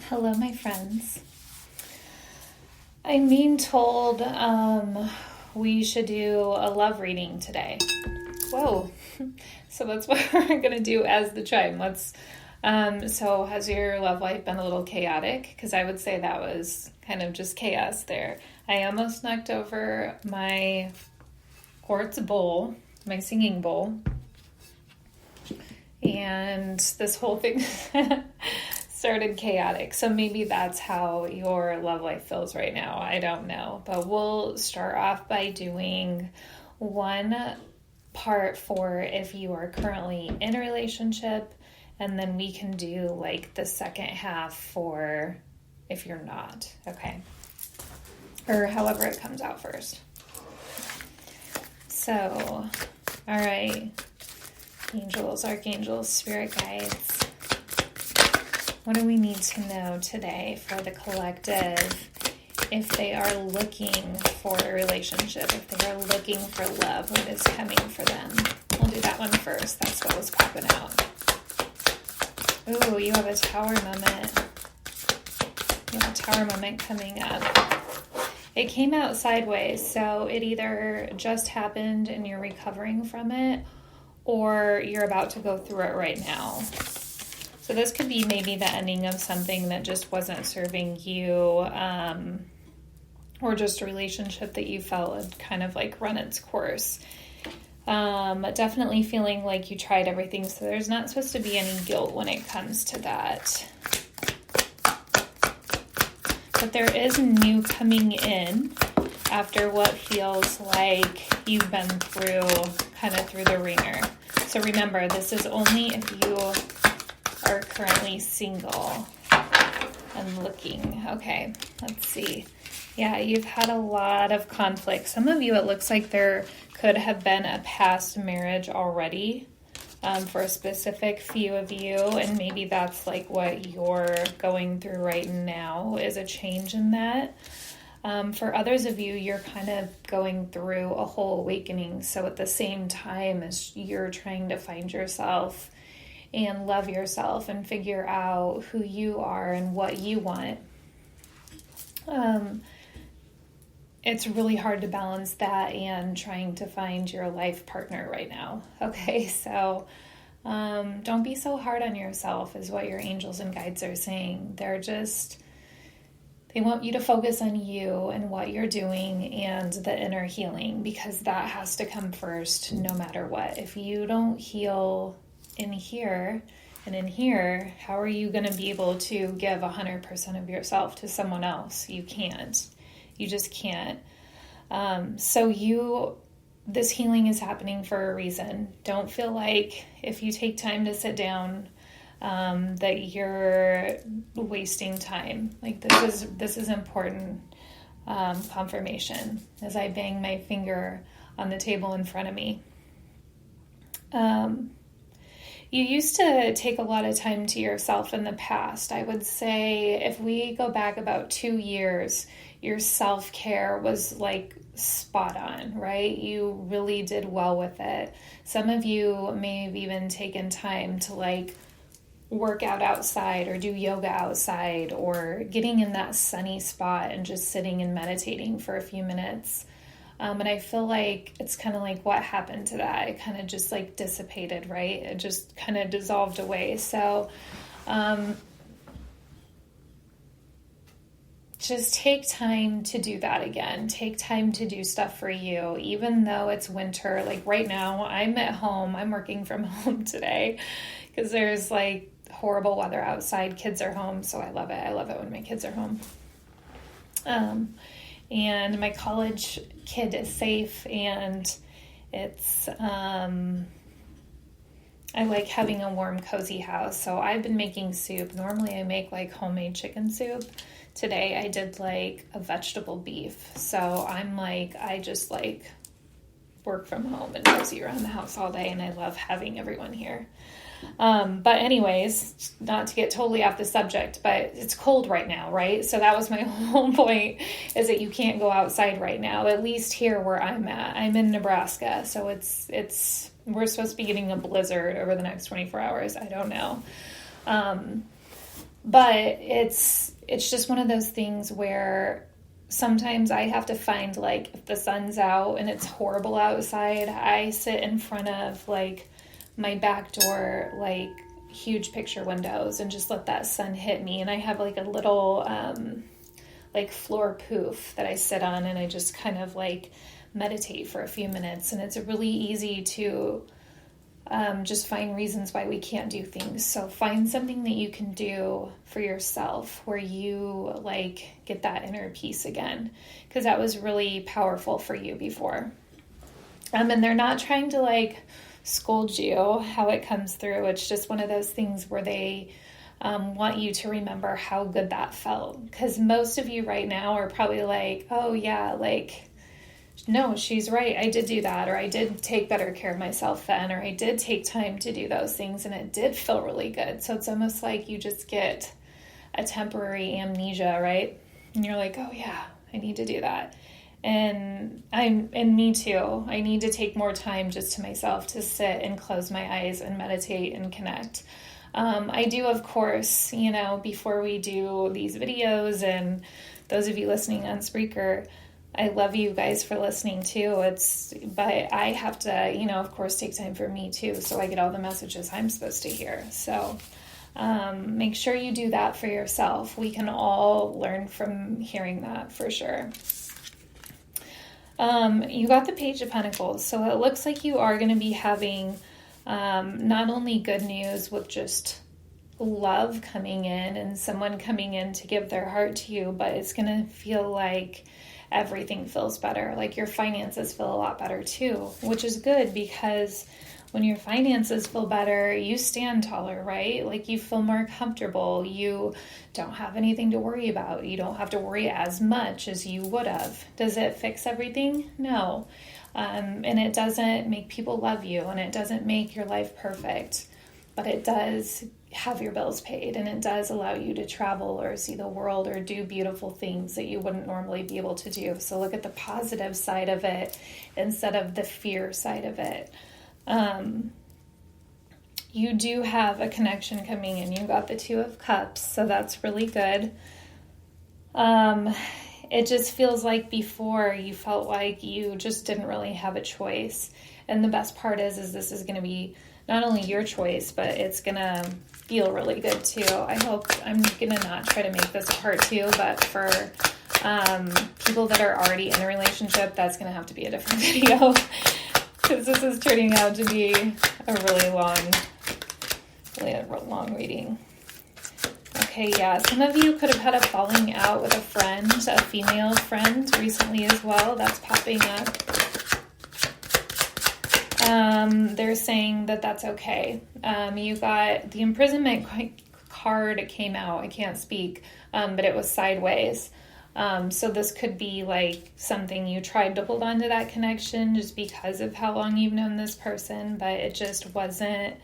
Hello, my friends. I'm being told we should do a love reading today. Whoa. So that's what we're going to do as the chime. So has your love life been a little chaotic? Because I would say that was kind of just chaos there. I almost knocked over my quartz bowl, my singing bowl. And this whole thing started chaotic. So maybe that's how your love life feels right now. I don't know. But we'll start off by doing one part for if you are currently in a relationship, and then we can do like the second half for if you're not, okay? Or however it comes out first. So, all right. Angels, archangels, spirit guides. What do we need to know today for the collective if they are looking for a relationship, if they are looking for love, what is coming for them? We'll do that one first. That's what was popping out. Ooh, you have a tower moment. You have a tower moment coming up. It came out sideways, so it either just happened and you're recovering from it, or you're about to go through it right now. So this could be maybe the ending of something that just wasn't serving you, or just a relationship that you felt had kind of like run its course. Definitely feeling like you tried everything, so there's not supposed to be any guilt when it comes to that. But there is new coming in after what feels like you've been through the ringer. So remember, this is only if you are currently single and looking. Okay, let's see. Yeah, you've had a lot of conflict. Some of you, it looks like there could have been a past marriage already for a specific few of you, and maybe that's like what you're going through right now is a change in that. For others of you, you're kind of going through a whole awakening. So at the same time as you're trying to find yourself and love yourself and figure out who you are and what you want, it's really hard to balance that and trying to find your life partner right now. Okay, so don't be so hard on yourself is what your angels and guides are saying. They want you to focus on you and what you're doing and the inner healing, because that has to come first no matter what. If you don't heal in here and in here, how are you going to be able to give 100% of yourself to someone else? You can't. You just can't. This healing is happening for a reason. Don't feel like if you take time to sit down, that you're wasting time. Like this is important confirmation as I bang my finger on the table in front of me. You used to take a lot of time to yourself in the past. I would say if we go back about 2 years, your self-care was like spot on, right? You really did well with it. Some of you may have even taken time to like work out outside or do yoga outside or getting in that sunny spot and just sitting and meditating for a few minutes. And I feel like it's kind of like what happened to that. It kind of just like dissipated, right? It just kind of dissolved away. So just take time to do that again. Take time to do stuff for you, even though it's winter. Like right now, I'm at home. I'm working from home today because there's like horrible weather outside. Kids are home, so I love it. I love it when my kids are home. And my college kid is safe, and it's, I like having a warm, cozy house. So I've been making soup. Normally I make like homemade chicken soup. Today I did like a vegetable beef. So I just like work from home and cozy around the house all day, and I love having everyone here. But anyways, not to get totally off the subject, but it's cold right now, right? So that was my whole point, is that you can't go outside right now, at least here where I'm at. I'm in Nebraska, so we're supposed to be getting a blizzard over the next 24 hours. I don't know. But it's just one of those things where sometimes I have to find, like, if the sun's out and it's horrible outside, I sit in front of, like, my back door, like, huge picture windows and just let that sun hit me. And I have, like, a little, like, floor poof that I sit on, and I just kind of, like, meditate for a few minutes. And it's really easy to just find reasons why we can't do things. So find something that you can do for yourself where you, like, get that inner peace again, because that was really powerful for you before. And they're not trying to, like, scold you how it comes through. It's just one of those things where they want you to remember how good that felt, because most of you right now are probably like, oh yeah, like, no, she's right, I did do that, or I did take better care of myself then, or I did take time to do those things and it did feel really good. So it's almost like you just get a temporary amnesia, right? And you're like, oh yeah, I need to do that. And me too. I need to take more time just to myself to sit and close my eyes and meditate and connect. I do, of course, before we do these videos, and those of you listening on Spreaker, I love you guys for listening too. But I have to, of course, take time for me too, so I get all the messages I'm supposed to hear. So make sure you do that for yourself. We can all learn from hearing that for sure. You got the Page of Pentacles, so it looks like you are going to be having not only good news with just love coming in and someone coming in to give their heart to you, but it's going to feel like everything feels better. Like your finances feel a lot better too, which is good, because when your finances feel better, you stand taller, right? Like you feel more comfortable. You don't have anything to worry about. You don't have to worry as much as you would have. Does it fix everything? No. And it doesn't make people love you, and it doesn't make your life perfect, but it does have your bills paid, and it does allow you to travel or see the world or do beautiful things that you wouldn't normally be able to do. So look at the positive side of it instead of the fear side of it. You do have a connection coming in. You got the Two of Cups, so that's really good. It just feels like before you felt like you just didn't really have a choice. And the best part is this is going to be not only your choice, but it's going to feel really good too. I hope I'm going to not try to make this a part two, but for people that are already in a relationship, that's going to have to be a different video, because this is turning out to be a really long reading. Okay, yeah, some of you could have had a falling out with a friend, a female friend recently as well. That's popping up. They're saying that that's okay. You got the imprisonment card came out. I can't speak, but it was sideways. So this could be like something you tried to hold on to that connection just because of how long you've known this person, but it just wasn't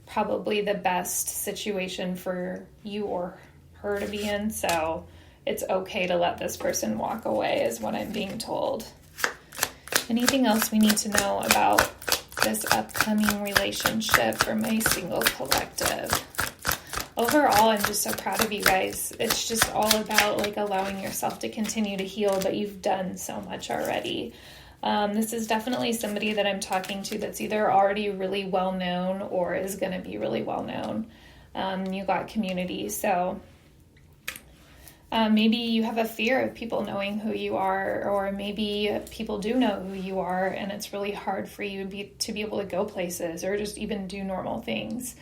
probably the best situation for you or her to be in. So it's okay to let this person walk away is what I'm being told. Anything else we need to know about this upcoming relationship for my single collective? Overall, I'm just so proud of you guys. It's just all about like allowing yourself to continue to heal, but you've done so much already. This is definitely somebody that I'm talking to that's either already really well known or is going to be really well known. You got community, so maybe you have a fear of people knowing who you are, or maybe people do know who you are and it's really hard for you to be able to go places or just even do normal things.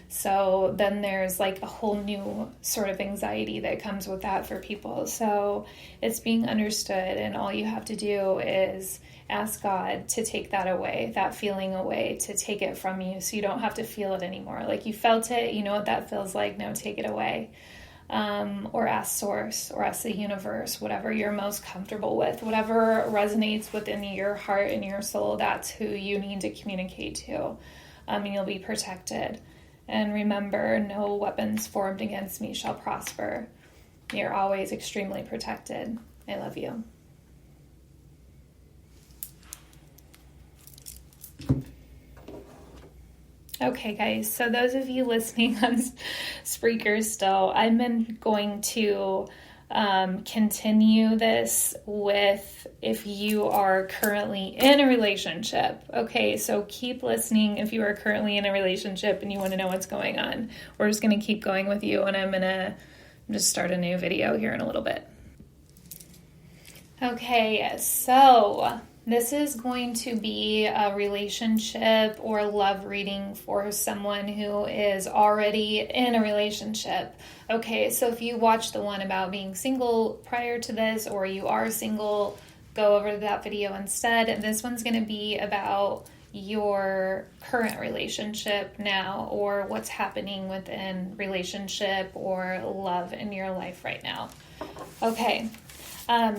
So then there's like a whole new sort of anxiety that comes with that for people. So it's being understood, and all you have to do is ask God to take that away, that feeling away, to take it from you so you don't have to feel it anymore. Like you felt it, you know what that feels like, now take it away. Or ask Source, or ask the universe, whatever you're most comfortable with, whatever resonates within your heart and your soul, that's who you need to communicate to. And you'll be protected. And remember, no weapons formed against me shall prosper. You're always extremely protected. I love you. Okay, guys, so those of you listening on Spreaker still, I'm going to continue this with if you are currently in a relationship. Okay, so keep listening if you are currently in a relationship and you want to know what's going on. We're just going to keep going with you, and I'm going to just start a new video here in a little bit. Okay, so this is going to be a relationship or love reading for someone who is already in a relationship. Okay, so if you watched the one about being single prior to this, or you are single, go over that video instead. This one's going to be about your current relationship now, or what's happening within relationship or love in your life right now. Okay.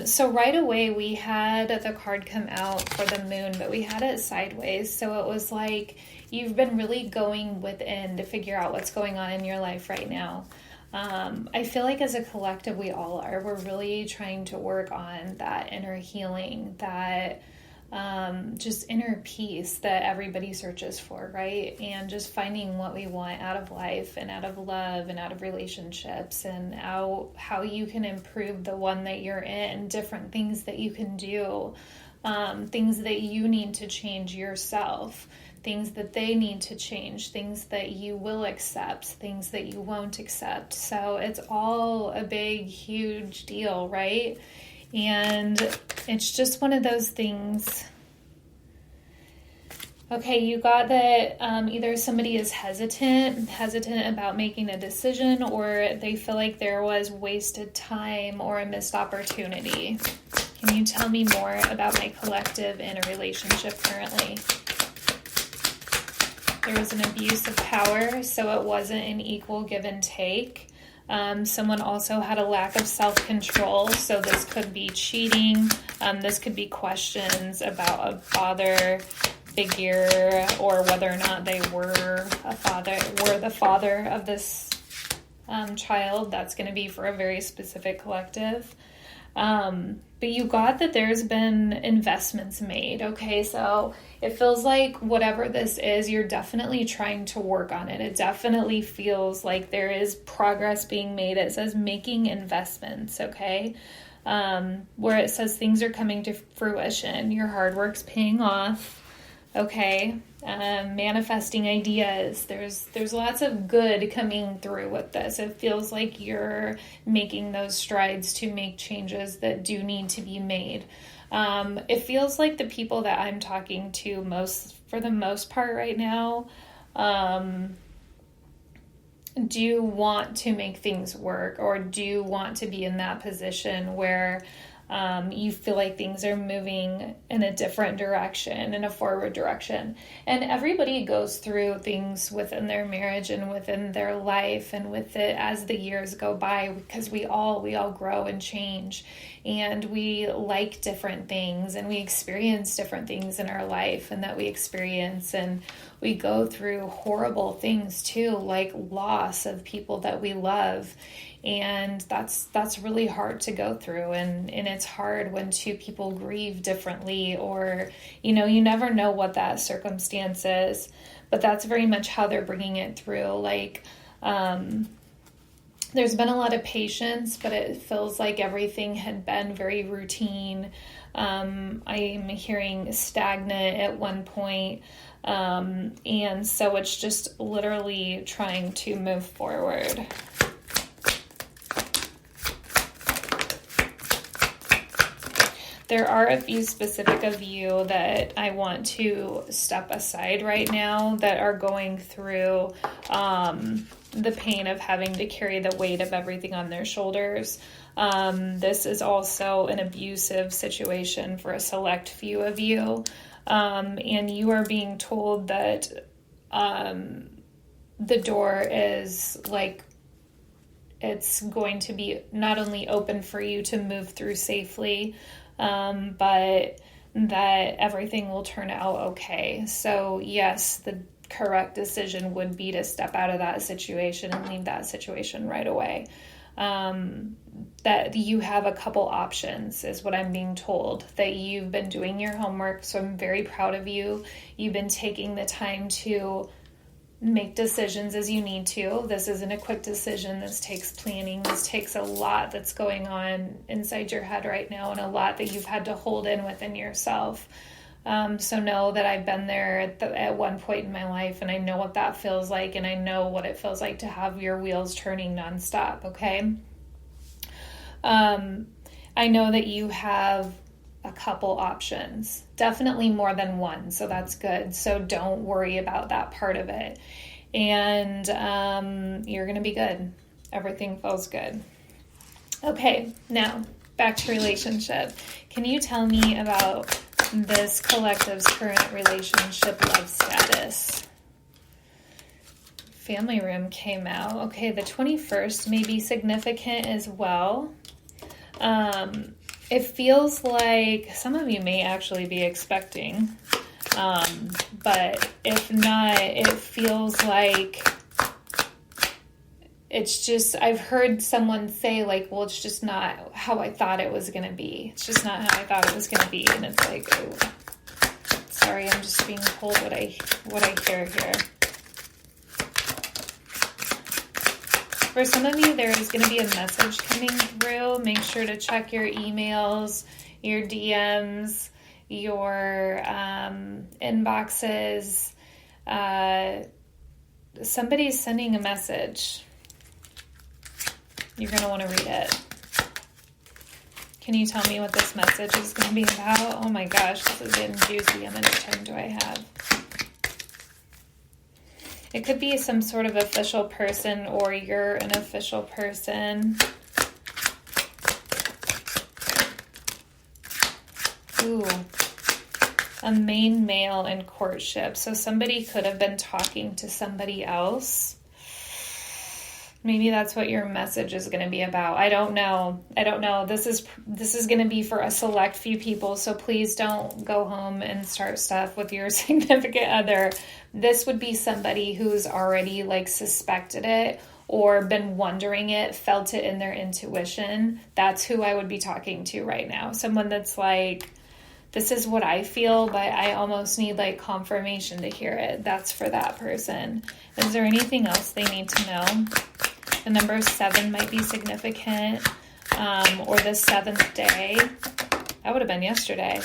So right away we had the card come out for the moon, but we had it sideways. So it was like you've been really going within to figure out what's going on in your life right now. I feel like as a collective, we all are. We're really trying to work on that inner healing, that just inner peace that everybody searches for, right? And just finding what we want out of life and out of love and out of relationships, and how you can improve the one that you're in, different things that you can do, things that you need to change yourself, things that they need to change, things that you will accept, things that you won't accept. So it's all a big, huge deal, right? And it's just one of those things. Okay, you got that either somebody is hesitant about making a decision, or they feel like there was wasted time or a missed opportunity. Can you tell me more about my collective in a relationship currently? There was an abuse of power, so it wasn't an equal give and take. Someone also had a lack of self-control, so this could be cheating. This could be questions about a father figure, or whether or not they were the father of this child. That's going to be for a very specific collective. But you got that there's been investments made. Okay, so it feels like whatever this is, you're definitely trying to work on it. It definitely feels like there is progress being made. It says making investments, okay? Where it says things are coming to fruition. Your hard work's paying off, okay? Manifesting ideas. There's lots of good coming through with this. It feels like you're making those strides to make changes that do need to be made. It feels like the people that I'm talking to for the most part right now, do want to make things work, or do want to be in that position where you feel like things are moving in a different direction, in a forward direction. And everybody goes through things within their marriage and within their life and with it as the years go by, because we all grow and change, and we like different things, and we experience different things in our life, and that we experience, and we go through horrible things too, like loss of people that we love. And that's really hard to go through, and it's hard when two people grieve differently, or you never know what that circumstance is, but that's very much how they're bringing it through. Like there's been a lot of patience, but it feels like everything had been very routine. I'm hearing stagnant at one point, and so it's just literally trying to move forward. There are a few specific of you that I want to step aside right now that are going through the pain of having to carry the weight of everything on their shoulders. This is also an abusive situation for a select few of you. And you are being told that the door is like, it's going to be not only open for you to move through safely, but that everything will turn out okay. So yes, the correct decision would be to step out of that situation and leave that situation right away. That you have a couple options is what I'm being told, that you've been doing your homework. So I'm very proud of you. You've been taking the time to make decisions as you need to. This isn't a quick decision. This takes planning. This takes a lot that's going on inside your head right now, and a lot that you've had to hold in within yourself. So know that I've been there at one point in my life, and I know what that feels like, and I know what it feels like to have your wheels turning nonstop, okay? I know that you have a couple options, definitely more than one, so that's good. So don't worry about that part of it. And you're going to be good. Everything feels good. Okay, now back to relationship. Can you tell me about this collective's current relationship love status? Family room came out. Okay, the 21st may be significant as well. It feels like some of you may actually be expecting, but if not, it feels like it's just, I've heard someone say like, well, it's just not how I thought it was going to be. It's just not how I thought it was going to be. And it's like, oh, sorry, I'm just being told what I hear here. For some of you, there is going to be a message coming through. Make sure to check your emails, your DMs, your inboxes. Somebody's sending a message. You're going to want to read it. Can you tell me what this message is going to be about? Oh my gosh, this is getting juicy. How much time do I have? It could be some sort of official person, or you're an official person. Ooh, a main male in courtship. So somebody could have been talking to somebody else. Maybe that's what your message is going to be about. I don't know. This is going to be for a select few people, so please don't go home and start stuff with your significant other. This would be somebody who's already like suspected it or been wondering it, felt it in their intuition. That's who I would be talking to right now. Someone that's like, this is what I feel, but I almost need like confirmation to hear it. That's for that person. Is there anything else they need to know? The number 7 might be significant, or the 7th day. That would have been yesterday.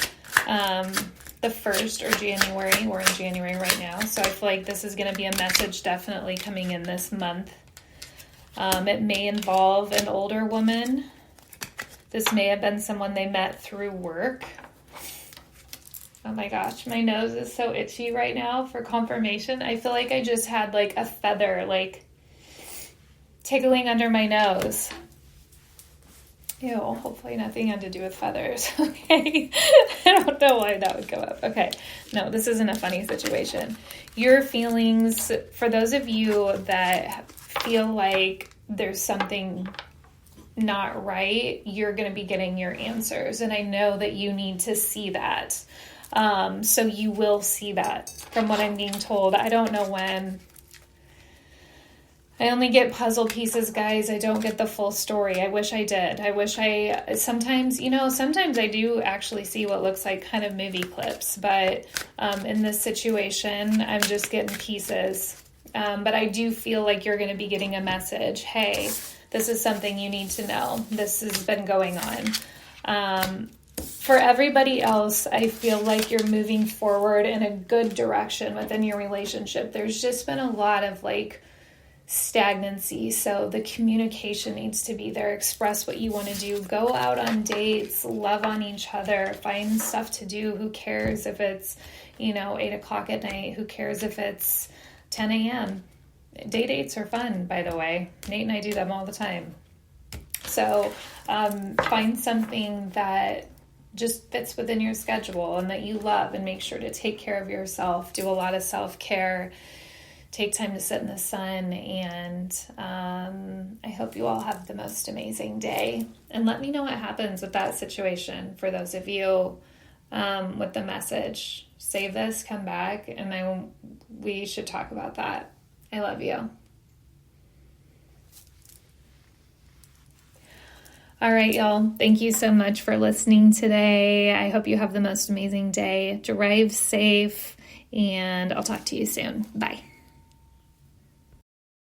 The 1st or January. We're in January right now. So I feel like this is going to be a message definitely coming in this month. It may involve an older woman. This may have been someone they met through work. Oh my gosh, my nose is so itchy right now for confirmation. I feel like I just had like a feather like tickling under my nose. Ew, hopefully nothing had to do with feathers. Okay. I don't know why that would go up. Okay. No, this isn't a funny situation. Your feelings, for those of you that feel like there's something not right, you're going to be getting your answers. And I know that you need to see that. So you will see that from what I'm being told. I don't know when. I only get puzzle pieces, guys. I don't get the full story. I wish I did. Sometimes I do actually see what looks like kind of movie clips, but in this situation, I'm just getting pieces. But I do feel like you're going to be getting a message. Hey, this is something you need to know. This has been going on. For everybody else, I feel like you're moving forward in a good direction within your relationship. There's just been a lot of like stagnancy, so the communication needs to be there. Express what you want to do. Go out on dates, love on each other, find stuff to do. Who cares if it's 8 o'clock at night? Who cares if it's 10 a.m.? Day dates are fun, by the way. Nate and I do them all the time. So find something that just fits within your schedule and that you love, and make sure to take care of yourself. Do a lot of self-care. Take time to sit in the sun, and I hope you all have the most amazing day. And let me know what happens with that situation. For those of you with the message, save this, come back, and we should talk about that. I love you. All right, y'all. Thank you so much for listening today. I hope you have the most amazing day. Drive safe, and I'll talk to you soon. Bye.